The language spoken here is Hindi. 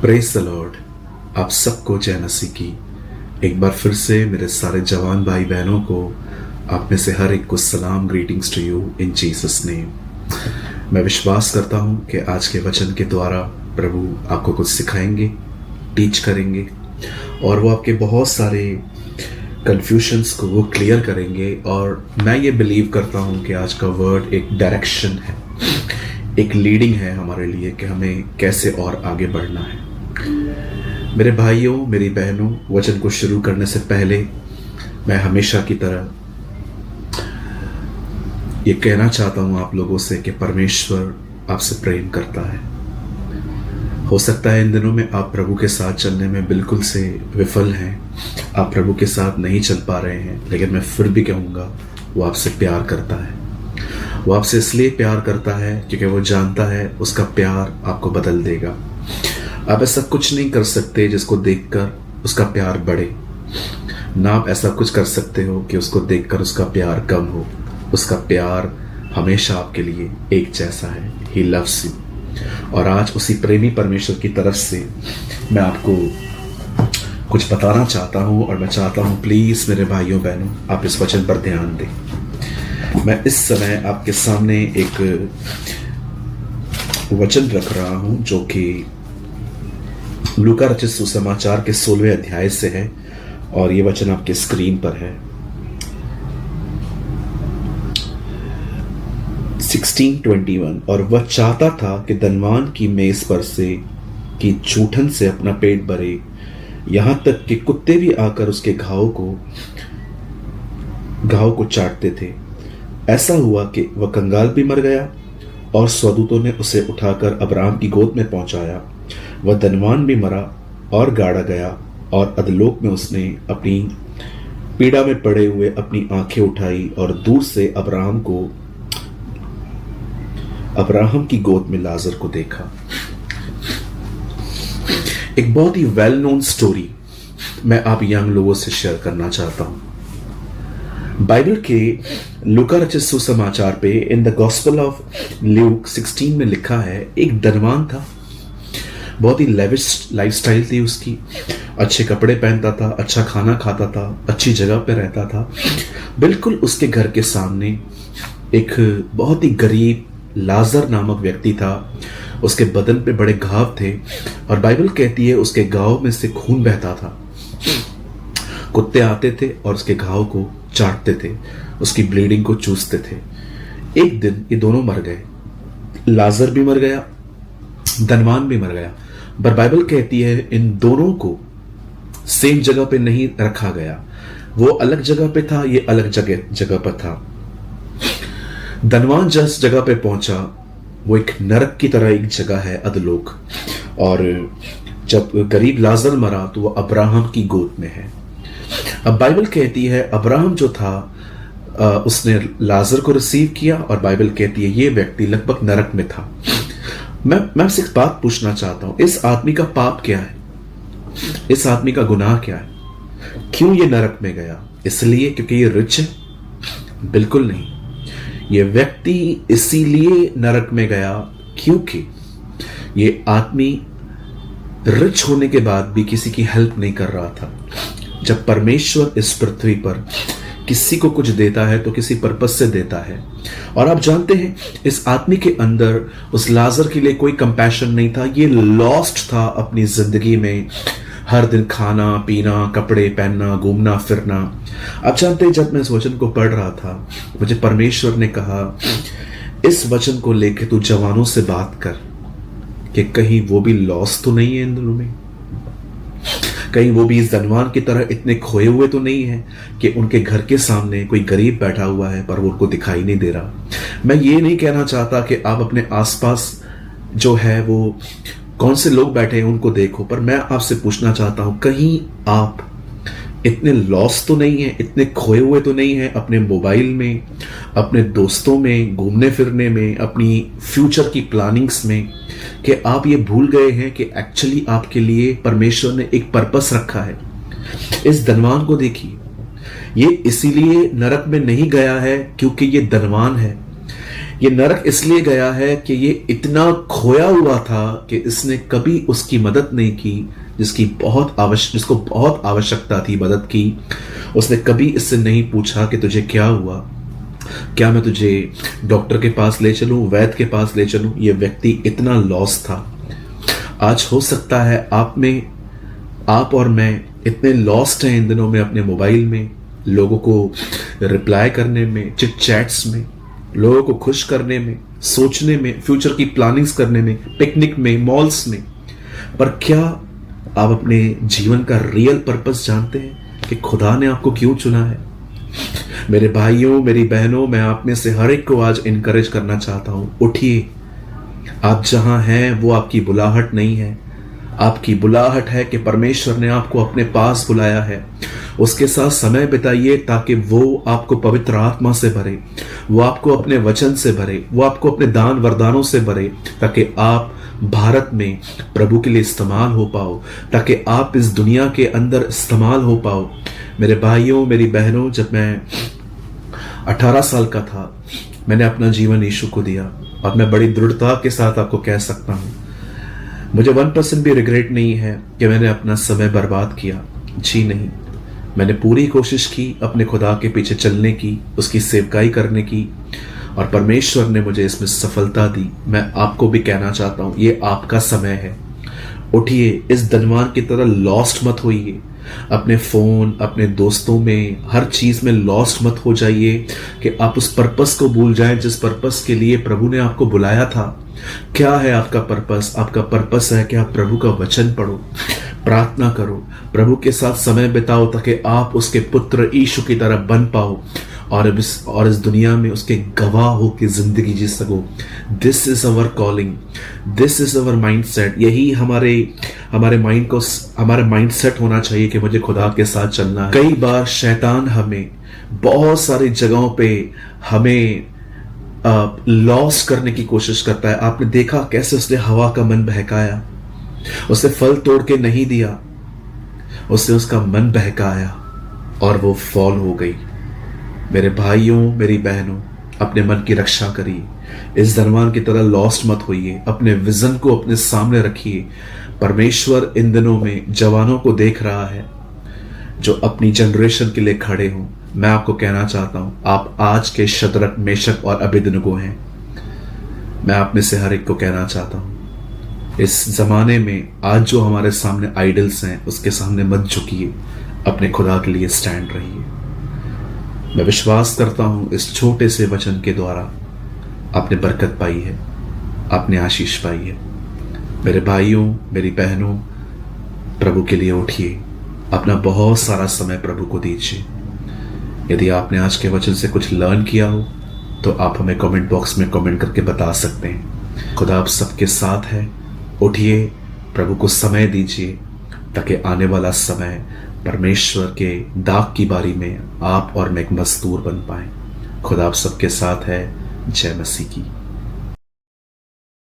Praise the Lord. आप सबको जय मसीह की। एक बार फिर से मेरे सारे जवान भाई बहनों को, आप में से हर एक को सलाम, greetings to you in Jesus name. मैं विश्वास करता हूं कि आज के वचन के द्वारा प्रभु आपको कुछ सिखाएंगे, टीच करेंगे और वो आपके बहुत सारे कंफ्यूजन्स को वो क्लियर करेंगे। और मैं ये बिलीव करता हूं कि आज का वर्ड एक डायरेक्शन है, एक लीडिंग है हमारे लिए कि हमें कैसे और आगे बढ़ना है। मेरे भाइयों, मेरी बहनों, वचन को शुरू करने से पहले मैं हमेशा की तरह ये कहना चाहता हूं आप लोगों से कि परमेश्वर आपसे प्रेम करता है। हो सकता है इन दिनों में आप प्रभु के साथ चलने में बिल्कुल से विफल हैं, आप प्रभु के साथ नहीं चल पा रहे हैं, लेकिन मैं फिर भी कहूँगा वो आपसे प्यार करता है। वो आपसे इसलिए प्यार करता है क्योंकि वो जानता है उसका प्यार आपको बदल देगा। आप ऐसा कुछ नहीं कर सकते जिसको देखकर उसका प्यार बढ़े, ना आप ऐसा कुछ कर सकते हो कि उसको देखकर उसका प्यार कम हो। उसका प्यार हमेशा आपके लिए एक जैसा है। He loves you. और आज उसी प्रेमी परमेश्वर की तरफ से मैं आपको कुछ बताना चाहता हूं और मैं चाहता हूं प्लीज मेरे भाइयों बहनों आप इस वचन पर ध्यान दें। मैं इस समय आपके सामने एक वचन रख रहा हूं जो कि लूका रचित सुसमाचार के 16वें अध्याय से है और ये वचन आपके स्क्रीन पर है। 16:21। और वह चाहता था कि धनवान की मेज पर से की जूठन से अपना पेट भरे, यहां तक कि कुत्ते भी आकर उसके घाव को चाटते थे। ऐसा हुआ कि वह कंगाल भी मर गया और स्वदूतों ने उसे उठाकर अब्राहम की गोद में पहुंचाया। वह धनवान भी मरा और गाड़ा गया और अधलोक में उसने अपनी पीड़ा में पड़े हुए अपनी आंखें उठाई और दूर से अब्राहम की गोद में लाजर को देखा। एक बहुत ही वेल नोन स्टोरी मैं आप यंग लोगों से शेयर करना चाहता हूं। बाइबल के लूका रचित सुसमाचार पे in the gospel of Luke 16 में लिखा है, एक धनवान था, बहुत ही लेविश लाइफस्टाइल थी उसकी, अच्छे कपड़े पहनता था, अच्छा खाना खाता था, अच्छी जगह पे रहता था। बिल्कुल उसके घर के सामने एक बहुत ही गरीब लाजर नामक व्यक्ति था। उसके बदन पे बड़े घाव थे और बाइबल कहती है उसके घाव में से खून बहता था। कुत्ते आते थे और उसके घाव को चाटते थे, उसकी ब्लीडिंग को चूसते थे। एक दिन ये दोनों मर गए, लाजर भी मर गया, धनवान भी मर गया। पर बाइबल कहती है इन दोनों को सेम जगह पे नहीं रखा गया। वो अलग जगह पे था, ये अलग जगह पर था। धनवान जिस जगह पे पहुंचा वो एक नरक की तरह एक जगह है, अधलोक। और जब गरीब लाजर मरा तो वो अब्राहम की गोद में है। अब बाइबल कहती है अब्राहम जो था उसने लाजर को रिसीव किया और बाइबल कहती है ये व्यक्ति लगभग नरक में था। मैं आपसे एक बात पूछना चाहता हूं, इस आदमी का पाप क्या है? इस आदमी का गुनाह क्या है? क्यों ये नरक में गया? इसलिए क्योंकि ये रिच है? बिल्कुल नहीं। ये व्यक्ति इसीलिए नरक में गया क्योंकि ये आदमी रिच होने के बाद भी किसी की हेल्प नहीं कर रहा था। जब परमेश्वर इस पृथ्वी पर किसी को कुछ देता है तो किसी पर्पस से देता है। और आप जानते हैं इस आदमी के अंदर उस लाजर के लिए कोई कंपैशन नहीं था। ये लॉस्ट था अपनी जिंदगी में, हर दिन खाना पीना, कपड़े पहनना, घूमना फिरना। आप जानते हैं जब मैं इस वचन को पढ़ रहा था मुझे परमेश्वर ने कहा इस वचन को लेके तू जवानों से बात कर कि कहीं वो भी लॉस तो नहीं है इन दिनों में, कहीं वो भी इस धनवान की तरह इतने खोए हुए तो नहीं है कि उनके घर के सामने कोई गरीब बैठा हुआ है पर वो उनको दिखाई नहीं दे रहा। मैं ये नहीं कहना चाहता कि आप अपने आसपास जो है वो कौन से लोग बैठे हैं उनको देखो, पर मैं आपसे पूछना चाहता हूं कहीं आप इतने लॉस तो नहीं है, इतने खोए हुए तो नहीं है अपने मोबाइल में, अपने दोस्तों में, घूमने फिरने में, अपनी फ्यूचर की प्लानिंग्स में, कि आप ये भूल गए हैं कि एक्चुअली आपके लिए परमेश्वर ने एक पर्पस रखा है। इस धनवान को देखिए, ये इसीलिए नरक में नहीं गया है क्योंकि ये धनवान है, ये नरक इसलिए गया है कि ये इतना खोया हुआ था कि इसने कभी उसकी मदद नहीं की, जिसको बहुत आवश्यकता थी मदद की। उसने कभी इससे नहीं पूछा कि तुझे क्या हुआ, क्या मैं तुझे डॉक्टर के पास ले चलूं, वैद्य के पास ले चलूं। ये व्यक्ति इतना लॉस था। आज हो सकता है आप और मैं इतने लॉस्ट हैं इन दिनों में अपने मोबाइल में, लोगों को रिप्लाई करने में, चिट चैट्स में, लोगों को खुश करने में, सोचने में, फ्यूचर की प्लानिंग्स करने में, पिकनिक में, मॉल्स में। पर क्या आप अपने जीवन का रियल पर्पस जानते हैं कि खुदा ने आपको क्यों चुना है? मेरे भाइयों, मेरी बहनों, मैं आप में से हर एक को आज इनकरेज करना चाहता हूं, उठिए। आप जहां हैं वो आपकी बुलाहट नहीं है। आपकी बुलाहट है कि परमेश्वर ने आपको अपने पास बुलाया है। उसके साथ समय बिताइए ताकि वो आपको पवित्र आत्मा से भरे, वो आपको अपने वचन से भरे, वो आपको अपने दान वरदानों से भरे, ताकि आप भारत में प्रभु के लिए इस्तेमाल हो पाओ, ताकि आप इस दुनिया के अंदर इस्तेमाल हो पाओ। मेरे भाइयों, मेरी बहनों, जब मैं 18 साल का था, मैंने अपना जीवन यीशु को दिया और मैं बड़ी दृढ़ता के साथ आपको कह सकता हूं, मुझे 1% भी रिग्रेट नहीं है कि मैंने अपना समय बर्बाद किया। जी नहीं, मैंने पूरी कोशिश की अपने खुदा के पीछे चलने की, उसकी सेवकाई करने की, और परमेश्वर ने मुझे इसमें सफलता दी। मैं आपको भी कहना चाहता हूं, ये आपका समय है। उठिए, इस धनवान की तरह लॉस्ट मत होइए। अपने फोन, अपने दोस्तों में, हर चीज में लॉस्ट मत हो जाइए कि आप उस पर्पस को भूल जाएं जिस पर्पस के लिए प्रभु ने आपको बुलाया था। क्या है आपका पर्पस? आपका पर्पस है कि आप प्रभु का वचन पढ़ो, प्रार्थना करो, प्रभु के साथ समय बिताओ, ताकि आप उसके पुत्र यीशु की तरह बन पाओ और इस दुनिया में उसके गवाह हो के जिंदगी जी सको। This is our calling, this is our mind set. यही हमारे माइंड सेट होना चाहिए कि मुझे खुदा के साथ चलना है। कई बार शैतान हमें बहुत सारी जगहों पे हमें लॉस करने की कोशिश करता है। आपने देखा कैसे उसने हवा का मन बहकाया, उसे फल तोड़ के नहीं दिया, उसने उसका मन बहकाया और वो फॉल हो गई। मेरे भाइयों, मेरी बहनों, अपने मन की रक्षा करिए। इस धनवान की तरह लॉस्ट मत होइए। अपने विजन को अपने सामने रखिए। परमेश्वर इन दिनों में जवानों को देख रहा है जो अपनी जनरेशन के लिए खड़े हों। मैं आपको कहना चाहता हूं, आप आज के शद्रक, मेशक और अबेदनगो हैं। मैं आप में से हर एक को कहना चाहता हूं, इस जमाने में आज जो हमारे सामने आइडल्स हैं उसके सामने मत झुकिए, अपने खुदा के लिए स्टैंड रहिए। मैं विश्वास करता हूं इस छोटे से वचन के द्वारा आपने बरकत पाई है, आपने आशीष पाई है। मेरे भाइयों, मेरी बहनों, प्रभु के लिए उठिए, अपना बहुत सारा समय प्रभु को दीजिए। यदि आपने आज के वचन से कुछ लर्न किया हो तो आप हमें कमेंट बॉक्स में कमेंट करके बता सकते हैं। खुदा आप सबके साथ है। उठिए, प्रभु को समय दीजिए ताकि आने वाला समय परमेश्वर के दाग की बारी में आप और मैं एक मजदूर बन पाए। खुदा आप सबके साथ है। जय मसीह की।